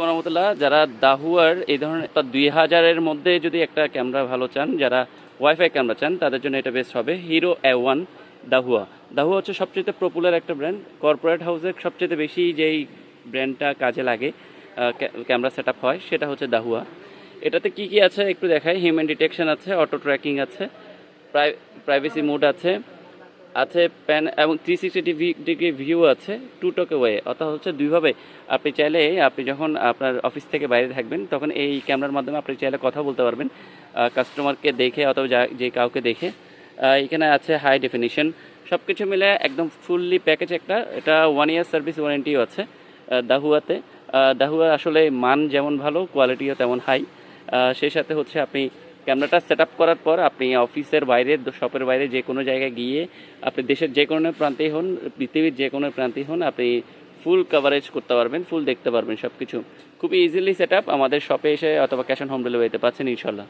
রহমতুল্লাহ, যারা দাহুয়ার এই ধরনের একটা 2000-এর মধ্যে যদি একটা ক্যামেরা ভালো চান, যারা ওয়াইফাই ক্যামেরা চান, তাদের জন্য এটা বেস্ট হবে হিরো A1 দাহুয়া। দাহুয়া হচ্ছে সবচেয়ে পপুলার একটা ব্র্যান্ড। কর্পোরেট হাউসের সবচেয়ে বেশি যেই ব্র্যান্ডটা কাজে লাগে, ক্যামেরা সেট আপ হয়, সেটা হচ্ছে দাহুয়া। এটাতে কি কি আছে একটু দেখাই। হিউম্যান ডিটেকশন আছে, অটো ট্র্যাকিং আছে, প্রাইভেসি মোড আছে, আছে প্যান এবং 360 ডিগ্রি ভিউ আছে, টু টোকে ওয়ে, অর্থাৎ হচ্ছে দুইভাবে। আপনি চাইলে আপনি যখন আপনার অফিস থেকে বাইরে থাকবেন তখন এই ক্যামেরার মাধ্যমে আপনি চাইলে কথা বলতে পারবেন কাস্টমারকে দেখে অথবা যে কাউকে দেখে। এখানে আছে হাই ডেফিনিশন। সব কিছু মিলে একদম ফুললি প্যাকেজ একটা। এটা 1 ইয়ার সার্ভিস ওয়ারেন্টিও আছে দাহুয়াতে। দাহুয়া আসলে মান যেমন ভালো, কোয়ালিটিও তেমন হাই। সেই সাথে হচ্ছে আপনি ক্যামেরাটা সেট আপ করার পর আপনি অফিসের বাইরে, শপের বাইরে যে কোনো জায়গায় গিয়ে, আপনি দেশের যে কোনো প্রান্তেই হন, পৃথিবীর যে কোনো প্রান্তেই হন, আপনি ফুল কভারেজ করতে পারবেন, ফুল দেখতে পারবেন সব কিছু। খুবই ইজিলি সেট আপ। আমাদের শপে এসে অথবা ক্যাশ অন হোম ডেলিভারিতে পাচ্ছেন ইনশাল্লাহ।